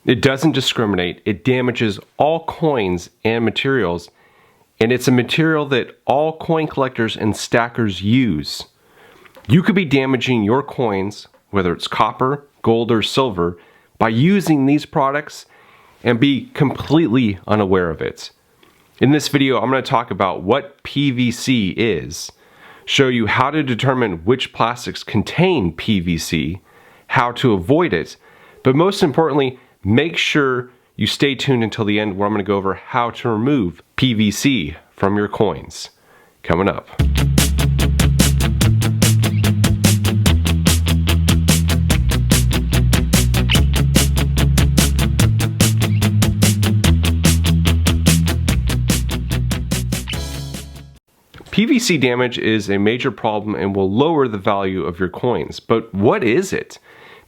It doesn't discriminate. It damages all coins and materials, and it's a material that all coin collectors and stackers use. You could be damaging your coins, whether it's copper, gold, or silver, by using these products and be completely unaware of it. In this video, I'm going to talk about what PVC is, show you how to determine which plastics contain PVC, how to avoid it, but most importantly, make sure you stay tuned until the end where I'm going to go over how to remove PVC from your coins. Coming up. PVC damage is a major problem and will lower the value of your coins. But what is it?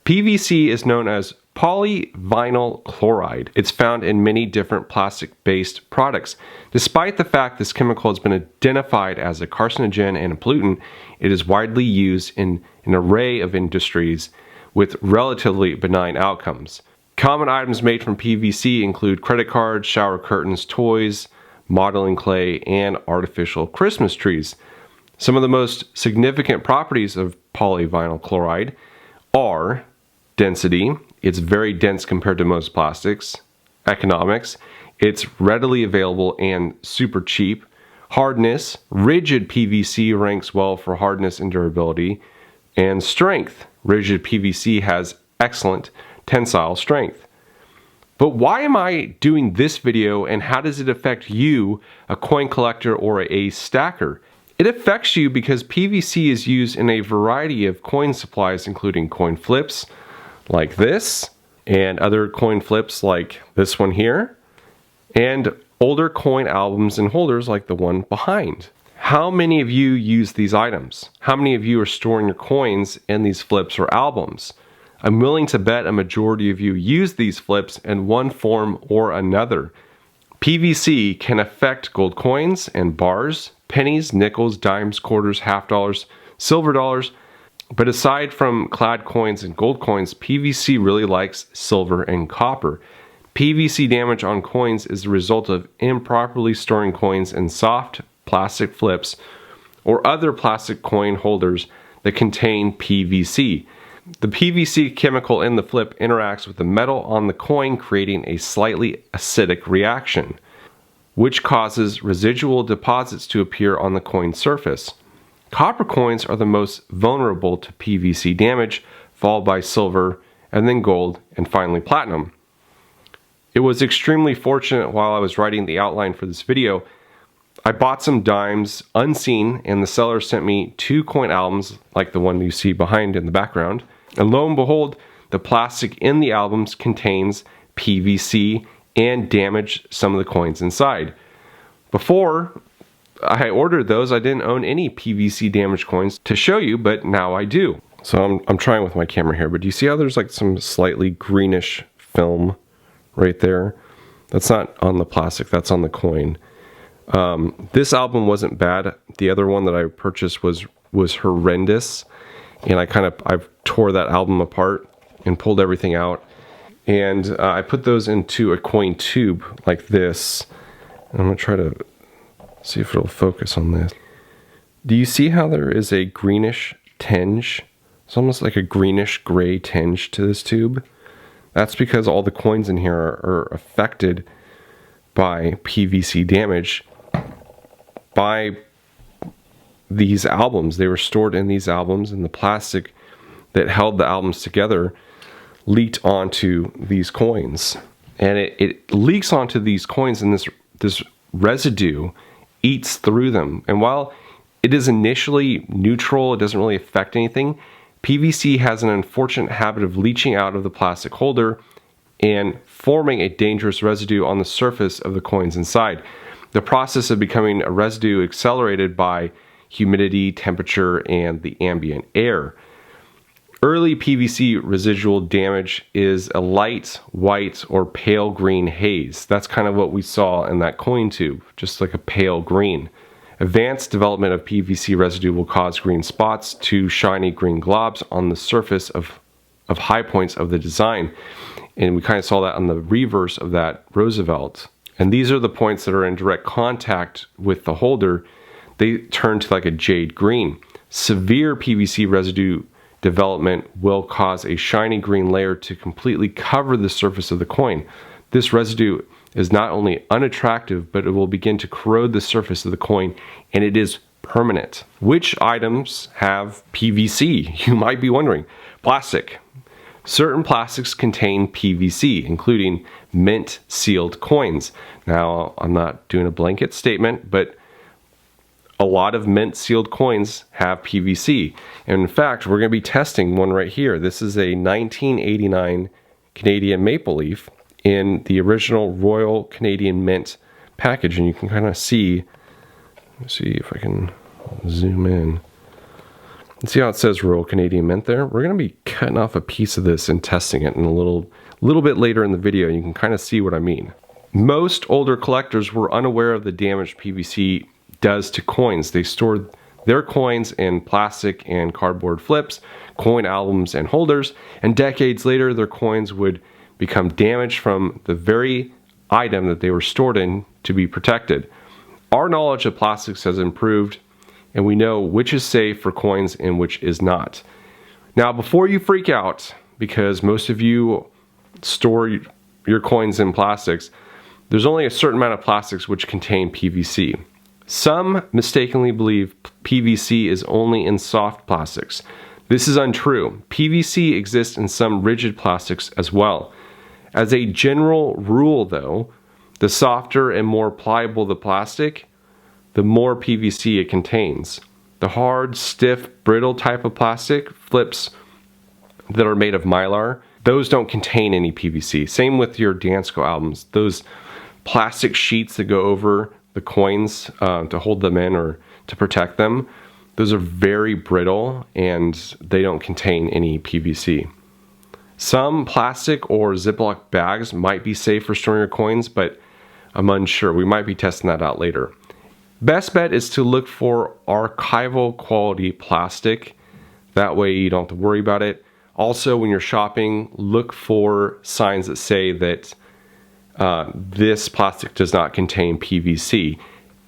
PVC is known as polyvinylchloride. It's found in many different plastic-based products. Despite the fact this chemical has been identified as a carcinogen and a pollutant, it is widely used in an array of industries with relatively benign outcomes. Common items made from PVC include credit cards, shower curtains, toys, modeling clay, and artificial Christmas trees. Some of the most significant properties of polyvinylchloride are density. It's very dense compared to most plastics. Economics. It's readily available and super cheap. Hardness. Rigid PVC ranks well for hardness and durability. And strength. Rigid PVC has excellent tensile strength. But why am I doing this video, and how does it affect you, a coin collector or a stacker? It affects you because PVC is used in a variety of coin supplies, including coin flips like this, and other coin flips like this one here, and older coin albums and holders like the one behind. How many of you use these items? How many of you are storing your coins in these flips or albums? I'm willing to bet a majority of you use these flips in one form or another. PVC can affect gold coins and bars, pennies, nickels, dimes, quarters, half dollars, silver dollars. But aside from clad coins and gold coins, PVC really likes silver and copper. PVC damage on coins is the result of improperly storing coins in soft plastic flips or other plastic coin holders that contain PVC. The PVC chemical in the flip interacts with the metal on the coin, creating a slightly acidic reaction, which causes residual deposits to appear on the coin surface. Copper coins are the most vulnerable to PVC damage, followed by silver, and then gold, and finally platinum. It was extremely fortunate while I was writing the outline for this video. I bought some dimes unseen, and the seller sent me 2 coin albums like the one you see behind in the background. And lo and behold, the plastic in the albums contains PVC and damaged some of the coins inside. Before I ordered those, I didn't own any PVC damaged coins to show you, but now I do. So I'm trying with my camera here, but do you see how there's like some slightly greenish film right there? That's not on the plastic, that's on the coin. This album wasn't bad. The other one that I purchased was horrendous, and I tore that album apart and pulled everything out, and I put those into a coin tube like this. I'm gonna try to see if it'll focus on this. Do you see how there is a greenish tinge? It's almost like a greenish gray tinge to this tube. That's because all the coins in here are affected by PVC damage by these albums. They were stored in these albums, and the plastic that held the albums together leaked onto these coins. And it leaks onto these coins, and this residue eats through them. And while it is initially neutral, it doesn't really affect anything, PVC has an unfortunate habit of leaching out of the plastic holder and forming a dangerous residue on the surface of the coins inside. The process of becoming a residue accelerated by humidity, temperature, and the ambient air. Early PVC residual damage is a light white or pale green haze. That's kind of what we saw in that coin tube, just like a pale green. Advanced development of PVC residue will cause green spots to shiny green globs on the surface of high points of the design. And we kind of saw that on the reverse of that Roosevelt. And these are the points that are in direct contact with the holder. They turn to like a jade green. Severe PVC residue development will cause a shiny green layer to completely cover the surface of the coin. This residue is not only unattractive, but it will begin to corrode the surface of the coin, and it is permanent. Which items have PVC? You might be wondering. Plastic. Certain plastics contain PVC, including mint sealed coins. Now, I'm not doing a blanket statement, but a lot of mint sealed coins have PVC. And in fact, we're going to be testing one right here. This is a 1989 Canadian maple leaf in the original Royal Canadian Mint package. And you can kind of see, let's see if I can zoom in. See how it says Royal Canadian Mint there? We're going to be cutting off a piece of this and testing it in a little bit later in the video. You can kind of see what I mean. Most older collectors were unaware of the damage PVC does to coins. They stored their coins in plastic and cardboard flips, coin albums, and holders, and decades later their coins would become damaged from the very item that they were stored in to be protected. Our knowledge of plastics has improved, and we know which is safe for coins and which is not. Now, before you freak out, because most of you store your coins in plastics, there's only a certain amount of plastics which contain PVC. Some mistakenly believe PVC is only in soft plastics. This is untrue. PVC exists in some rigid plastics as well. As a general rule though, the softer and more pliable the plastic, the more PVC it contains. The hard, stiff, brittle type of plastic, flips that are made of mylar, those don't contain any PVC. Same with your Dansko albums. Those plastic sheets that go over the coins to hold them in or to protect them, those are very brittle and they don't contain any PVC. Some plastic or Ziploc bags might be safe for storing your coins, but I'm unsure. We might be testing that out later. Best bet is to look for archival quality plastic. That way you don't have to worry about it. Also, when you're shopping, look for signs that say that this plastic does not contain PVC.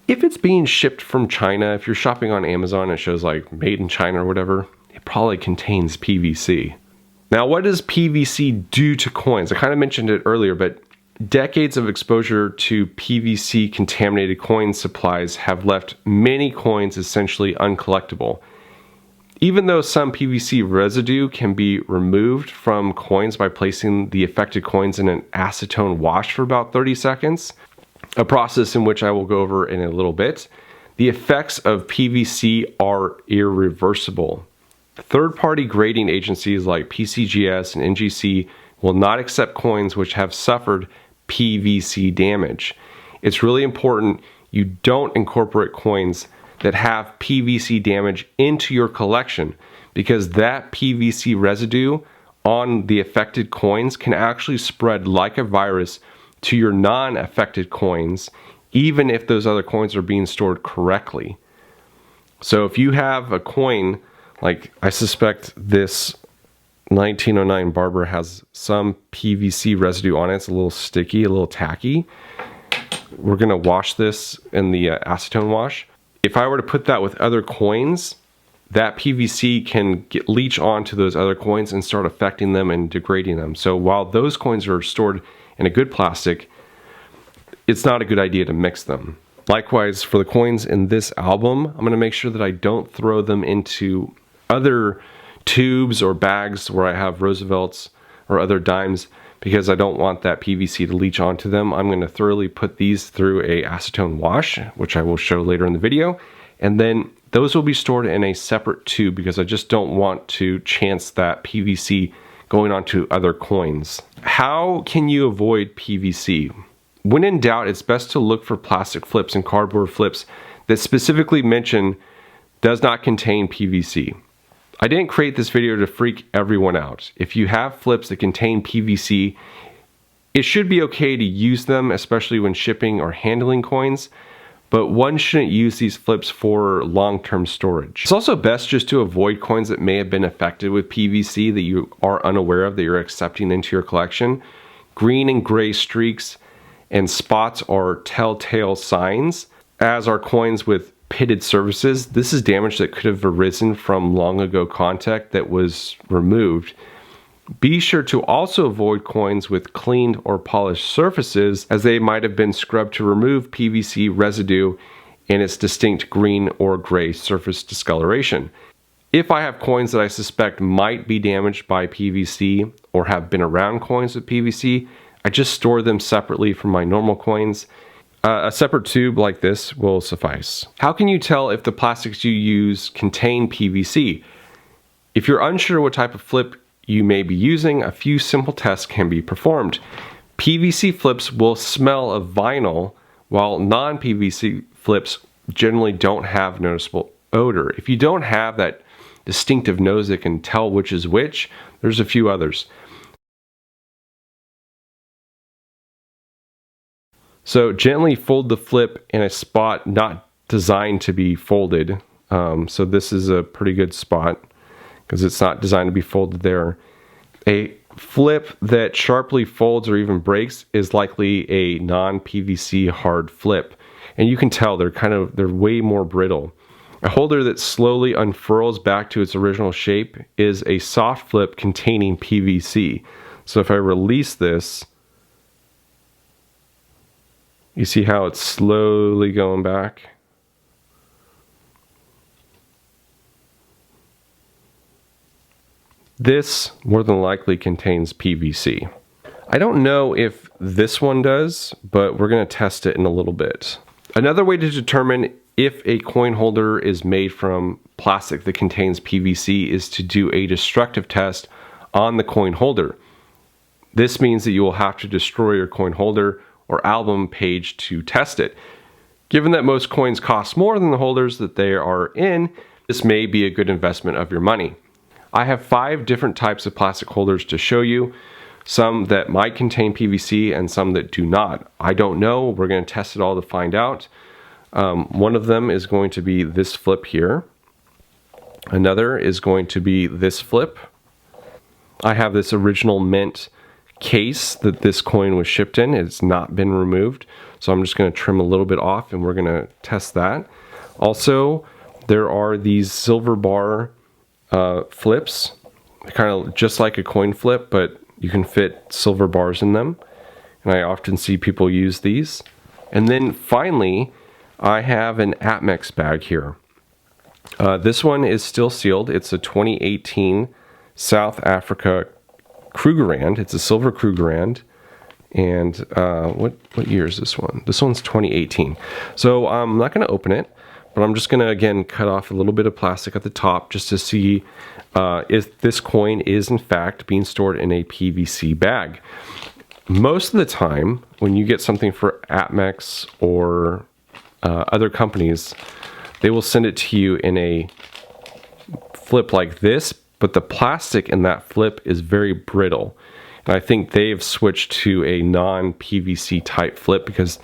If it's being shipped from China, if you're shopping on Amazon, it shows like made in China or whatever, it probably contains PVC. Now, what does PVC do to coins? I kind of mentioned it earlier, but decades of exposure to PVC contaminated coin supplies have left many coins essentially uncollectible. Even though some PVC residue can be removed from coins by placing the affected coins in an acetone wash for about 30 seconds, a process in which I will go over in a little bit, the effects of PVC are irreversible. Third-party grading agencies like PCGS and NGC will not accept coins which have suffered PVC damage. It's really important you don't incorporate coins that have PVC damage into your collection, because that PVC residue on the affected coins can actually spread like a virus to your non-affected coins, even if those other coins are being stored correctly. So if you have a coin, like I suspect this 1909 Barber has some PVC residue on it, it's a little sticky, a little tacky. We're gonna wash this in the acetone wash. If I were to put that with other coins, that PVC can leach onto those other coins and start affecting them and degrading them. So while those coins are stored in a good plastic, it's not a good idea to mix them. Likewise, for the coins in this album, I'm gonna make sure that I don't throw them into other tubes or bags where I have Roosevelts or other dimes, because I don't want that PVC to leach onto them. I'm going to thoroughly put these through a acetone wash, which I will show later in the video, and then those will be stored in a separate tube because I just don't want to chance that PVC going onto other coins. How can you avoid PVC? When in doubt, it's best to look for plastic flips and cardboard flips that specifically mention does not contain PVC. I didn't create this video to freak everyone out. If you have flips that contain PVC, it should be okay to use them, especially when shipping or handling coins, but one shouldn't use these flips for long-term storage. It's also best just to avoid coins that may have been affected with PVC that you are unaware of, that you're accepting into your collection. Green and gray streaks and spots are telltale signs, as are coins with pitted surfaces. This is damage that could have arisen from long ago contact that was removed. Be sure to also avoid coins with cleaned or polished surfaces, as they might have been scrubbed to remove PVC residue and its distinct green or gray surface discoloration. If I have coins that I suspect might be damaged by PVC or have been around coins with PVC, I just store them separately from my normal coins. A separate tube like this will suffice. How can you tell if the plastics you use contain PVC? If you're unsure what type of flip you may be using, a few simple tests can be performed. PVC flips will smell of vinyl, while non-PVC flips generally don't have noticeable odor. If you don't have that distinctive nose that can tell which is which, there's a few others. So gently fold the flip in a spot not designed to be folded. So this is a pretty good spot because it's not designed to be folded there. A flip that sharply folds or even breaks is likely a non-PVC hard flip. And you can tell they're way more brittle. A holder that slowly unfurls back to its original shape is a soft flip containing PVC. So if I release this, you see how it's slowly going back? This more than likely contains PVC. I don't know if this one does, but we're going to test it in a little bit. Another way to determine if a coin holder is made from plastic that contains PVC is to do a destructive test on the coin holder. This means that you will have to destroy your coin holder or album page to test it. Given that most coins cost more than the holders that they are in, this may be a good investment of your money. I have 5 different types of plastic holders to show you, some that might contain PVC and some that do not. I don't know, we're going to test it all to find out. One of them is going to be this flip here. Another is going to be this flip. I have this original mint case that this coin was shipped in. It's not been removed, so I'm just going to trim a little bit off and we're going to test that. Also, there are these silver bar flips, kind of just like a coin flip, but you can fit silver bars in them, and I often see people use these. And then finally, I have an Atmex bag here. This one is still sealed. It's a 2018 South Africa Krugerrand. It's a silver Krugerrand. And what year is this one? This one's 2018. So I'm not going to open it, but I'm just going to again cut off a little bit of plastic at the top just to see if this coin is in fact being stored in a PVC bag. Most of the time, when you get something for Atmex or other companies, they will send it to you in a flip like this, but the plastic in that flip is very brittle. And I think they've switched to a non-PVC type flip because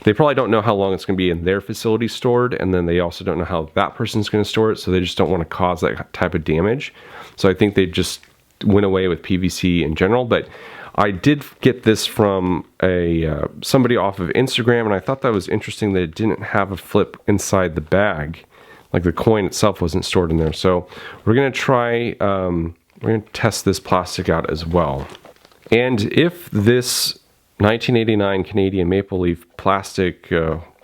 they probably don't know how long it's going to be in their facility stored, and then they also don't know how that person's going to store it, so they just don't want to cause that type of damage. So I think they just went away with PVC in general. But I did get this from somebody off of Instagram, and I thought that was interesting that it didn't have a flip inside the bag. Like the coin itself wasn't stored in there. So we're going to try, we're going to test this plastic out as well. And if this 1989 Canadian maple leaf plastic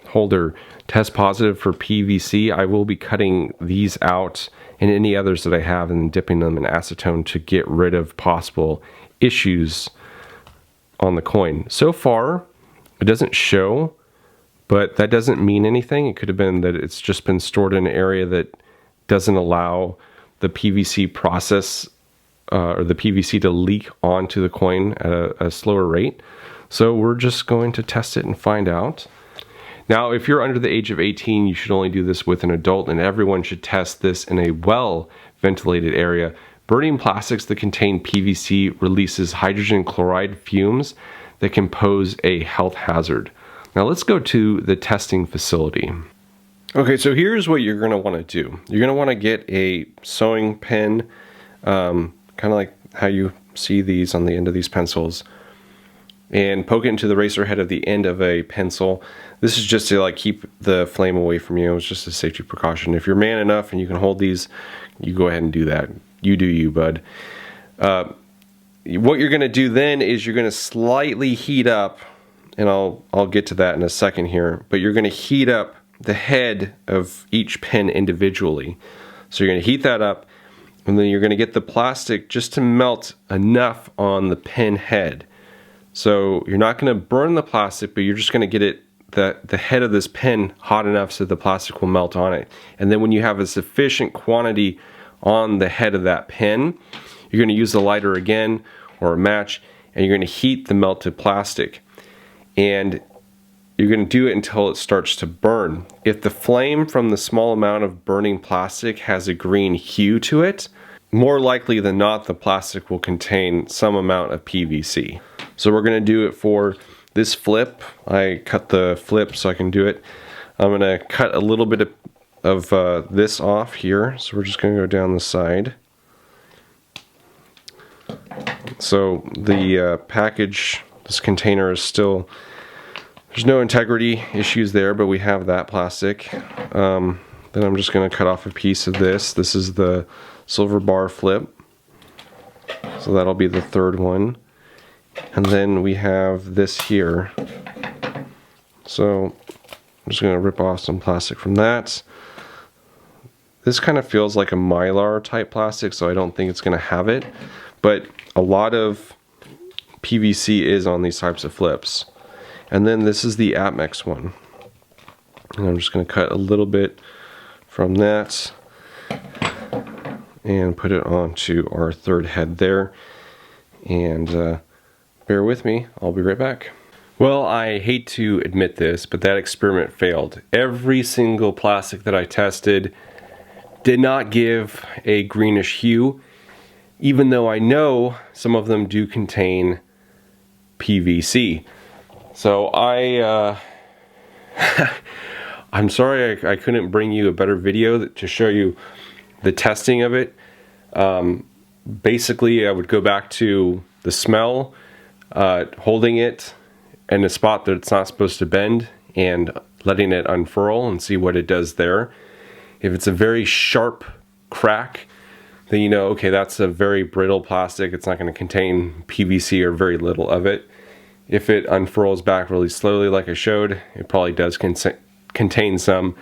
holder tests positive for PVC, I will be cutting these out and any others that I have and dipping them in acetone to get rid of possible issues on the coin. So far, it doesn't show, but that doesn't mean anything. It could have been that it's just been stored in an area that doesn't allow the PVC process or the PVC to leak onto the coin at a slower rate. So we're just going to test it and find out. Now, if you're under the age of 18, you should only do this with an adult, and everyone should test this in a well-ventilated area. Burning plastics that contain PVC releases hydrogen chloride fumes that can pose a health hazard. Now let's go to the testing facility. Okay, so here's what you're going to want to do. You're going to want to get a sewing pen, kind of like how you see these on the end of these pencils. and poke it into the eraser head at the end of a pencil. This is just to like keep the flame away from you. It's just a safety precaution. If you're man enough and you can hold these, you go ahead and do that. You do you, bud. What you're going to do then is you're going to slightly heat up, and I'll get to that in a second here, but you're going to heat up the head of each pen individually. So you're going to heat that up, and then you're going to get the plastic just to melt enough on the pen head. So you're not going to burn the plastic, but you're just going to get it, the head of this pen hot enough so the plastic will melt on it. And then when you have a sufficient quantity on the head of that pen, you're going to use the lighter again or a match, and you're going to heat the melted plastic. And you're going to do it until it starts to burn. If the flame from the small amount of burning plastic has a green hue to it, more likely than not the plastic will contain some amount of PVC. So we're going to do it for this flip. I cut the flip so I can do it. I'm going to cut a little bit of this off here. So we're just going to go down the side. So the package, this container is still, there's no integrity issues there, but we have that plastic. Then I'm just going to cut off a piece of this. This is the silver bar flip. So that'll be the third one. And then we have this here. So I'm just going to rip off some plastic from that. This kind of feels like a Mylar type plastic, so I don't think it's going to have it. But a lot of PVC is on these types of flips. And then this is the Apmex one. And I'm just going to cut a little bit from that and put it onto our third head there. And bear with me, I'll be right back. Well, I hate to admit this, but that experiment failed. Every single plastic that I tested did not give a greenish hue, even though I know some of them do contain PVC. So I'm sorry I couldn't bring you a better video to show you the testing of it. Basically, I would go back to the smell, holding it in a spot that it's not supposed to bend and letting it unfurl and see what it does there. If it's a very sharp crack, then you know, okay, that's a very brittle plastic. It's not going to contain PVC or very little of it. If it unfurls back really slowly like I showed, it probably does contain some,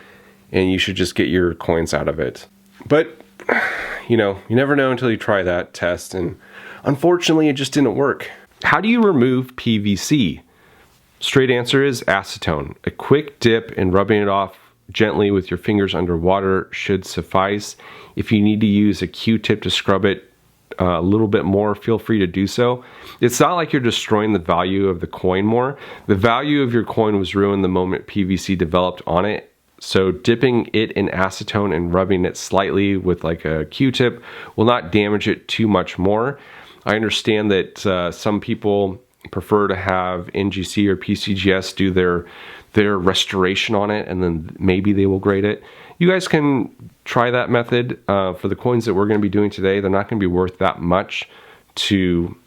and you should just get your coins out of it. But, you know, you never know until you try that test, and unfortunately it just didn't work. How do you remove PVC? Straight answer is acetone. A quick dip and rubbing it off gently with your fingers under water should suffice. If you need to use a Q-tip to scrub it a little bit more, feel free to do so. It's not like you're destroying the value of the coin more. The value of your coin was ruined the moment PVC developed on it. So dipping it in acetone and rubbing it slightly with like a Q-tip will not damage it too much more. I understand that some people prefer to have NGC or PCGS do their restoration on it, and then maybe they will grade it. You guys can try that method. For the coins that we're going to be doing today, they're not going to be worth that much to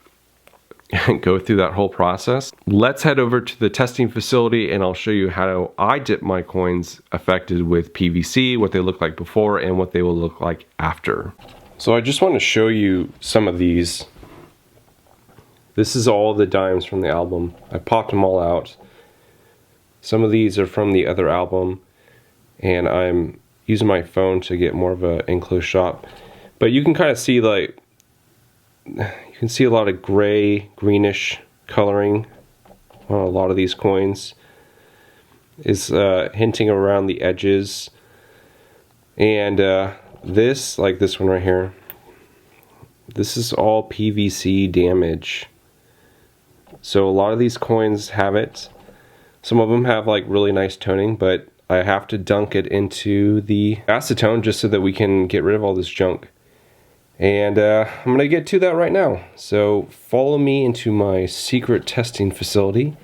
go through that whole process. Let's head over to the testing facility and I'll show you how I dip my coins affected with PVC, what they look like before and what they will look like after. So I just want to show you some of these. This is all the dimes from the album. I popped them all out. Some of these are from the other album, and I'm using my phone to get more of an enclosed shot. But you can kind of see, like, you can see a lot of gray, greenish coloring on a lot of these coins. Is hinting around the edges. And this, like this one right here, this is all PVC damage. So a lot of these coins have it. Some of them have like really nice toning, but I have to dunk it into the acetone just so that we can get rid of all this junk. And I'm going to get to that right now. So follow me into my secret testing facility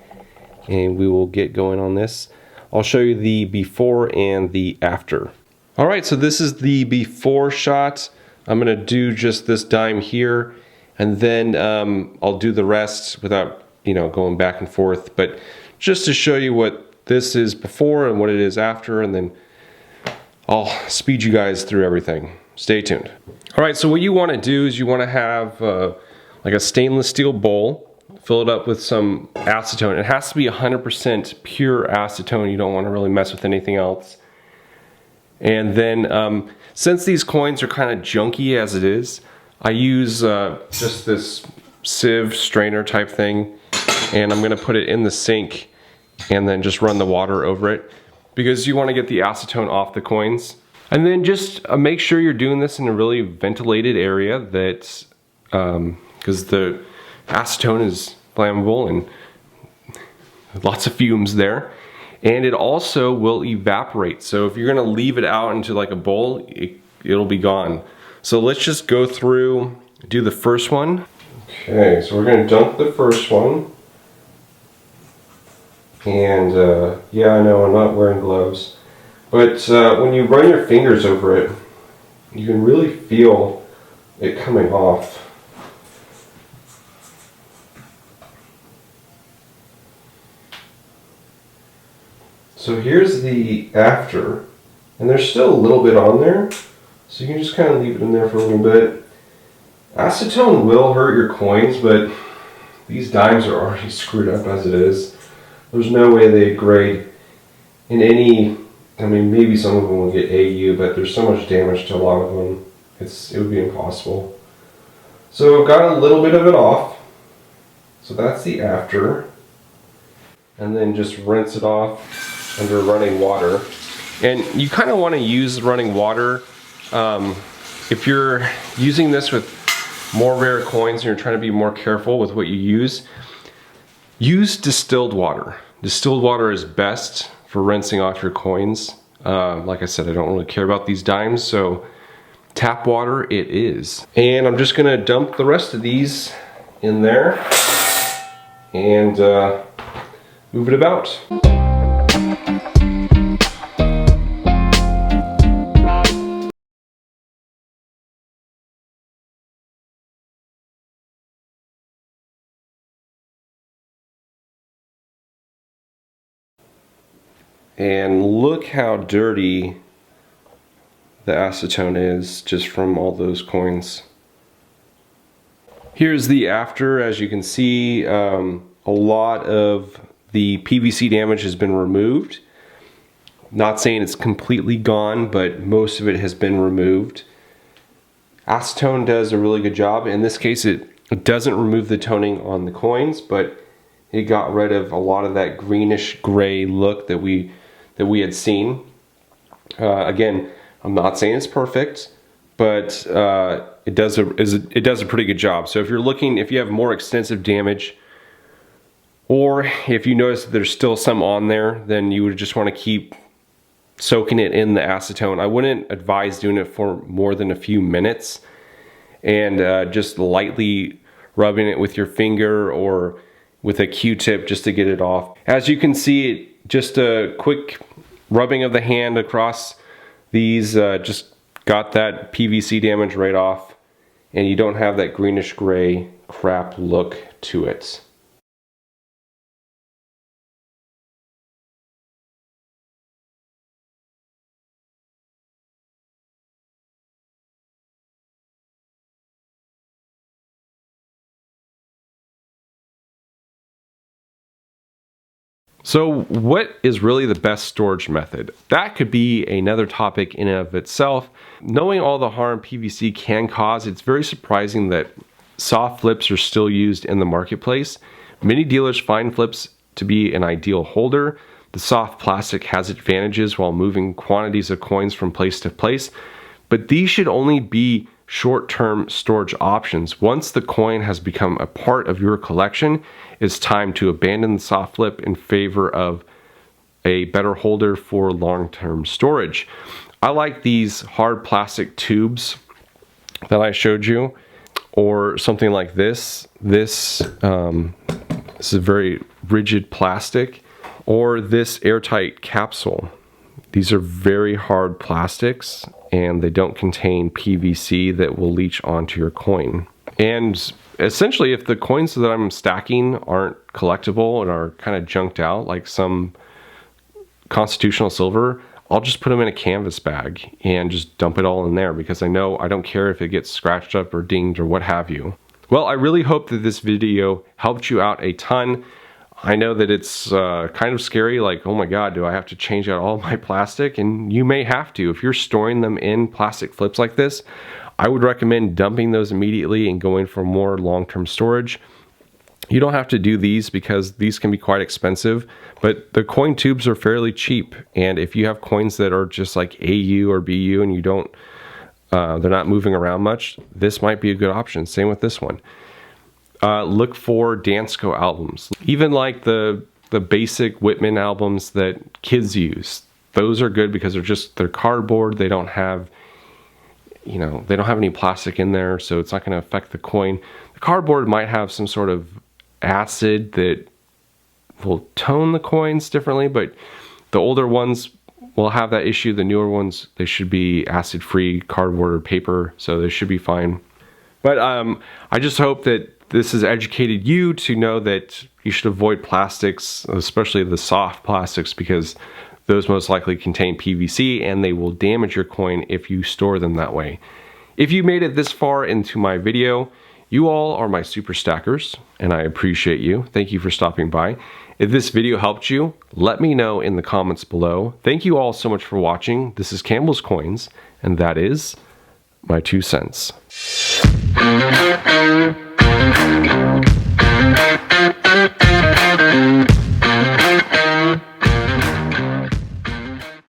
and we will get going on this. I'll show you the before and the after. Alright, so this is the before shot. I'm going to do just this dime here, and then I'll do the rest without going back and forth. But just to show you what this is before and what it is after, and then I'll speed you guys through everything. Stay tuned. All right, so what you want to do is you want to have like a stainless steel bowl, fill it up with some acetone. It has to be 100% pure acetone. You don't want to really mess with anything else. And then since these coins are kind of junky as it is, I use just this sieve strainer type thing, and I'm going to put it in the sink and then just run the water over it, because you want to get the acetone off the coins. And then just make sure you're doing this in a really ventilated area, that because the acetone is flammable and lots of fumes there, and it also will evaporate. So if you're going to leave it out into like a bowl, it'll be gone. So let's just go through, do the first one. Okay, so we're going to dump the first one. And yeah, I know I'm not wearing gloves, but when you run your fingers over it, you can really feel it coming off. So here's the after, and there's still a little bit on there, so you can just kind of leave it in there for a little bit. Acetone will hurt your coins, but these dimes are already screwed up as it is. There's no way they grade in any, I mean, maybe some of them will get AU, but there's so much damage to a lot of them, it would be impossible. So got a little bit of it off. So that's the after. And then just rinse it off under running water. And you kind of want to use running water if you're using this with more rare coins and you're trying to be more careful with what you use. Use distilled water. Distilled water is best for rinsing off your coins. Like I said, I don't really care about these dimes, so tap water it is. And I'm just gonna dump the rest of these in there and move it about. And look how dirty the acetone is just from all those coins. Here's the after. As you can see, a lot of the PVC damage has been removed. Not saying it's completely gone, but most of it has been removed. Acetone does a really good job. In this case, it doesn't remove the toning on the coins, but it got rid of a lot of that greenish gray look that we had seen. Again, I'm not saying it's perfect, but it does a pretty good job. So if you have more extensive damage, or if you notice that there's still some on there, then you would just want to keep soaking it in the acetone. I wouldn't advise doing it for more than a few minutes, and just lightly rubbing it with your finger or with a Q-tip just to get it off. As you can see, just a quick rubbing of the hand across these just got that PVC damage right off, and you don't have that greenish gray crap look to it. So what is really the best storage method? That could be another topic in and of itself. Knowing all the harm PVC can cause, it's very surprising that soft flips are still used in the marketplace. Many dealers find flips to be an ideal holder. The soft plastic has advantages while moving quantities of coins from place to place, but these should only be short-term storage options. Once the coin has become a part of your collection, it's time to abandon the soft flip in favor of a better holder for long-term storage. I like these hard plastic tubes that I showed you, or something like this. This is a very rigid plastic, or this airtight capsule. These are very hard plastics, and they don't contain PVC that will leach onto your coin. And essentially, if the coins that I'm stacking aren't collectible and are kind of junked out, like some constitutional silver, I'll just put them in a canvas bag and just dump it all in there, because I know I don't care if it gets scratched up or dinged or what have you. Well, I really hope that this video helped you out a ton. I know that it's kind of scary, like, oh my god, do I have to change out all my plastic? And you may have to. If you're storing them in plastic flips like this, I would recommend dumping those immediately and going for more long-term storage. You don't have to do these because these can be quite expensive, but the coin tubes are fairly cheap. And if you have coins that are just like AU or BU and you don't, they're not moving around much, this might be a good option. Same with this one. Look for Dansko albums. Even like the basic Whitman albums that kids use. Those are good because they're cardboard. They don't have, you know, they don't have any plastic in there, so it's not going to affect the coin. The cardboard might have some sort of acid that will tone the coins differently, but the older ones will have that issue. The newer ones, they should be acid-free cardboard or paper, so they should be fine. But I just hope that this has educated you to know that you should avoid plastics, especially the soft plastics, because those most likely contain PVC and they will damage your coin if you store them that way. If you made it this far into my video, you all are my super stackers and I appreciate you. Thank you for stopping by. If this video helped you, let me know in the comments below. Thank you all so much for watching. This is Campbell's Coins, and that is my 2 cents. Thank you.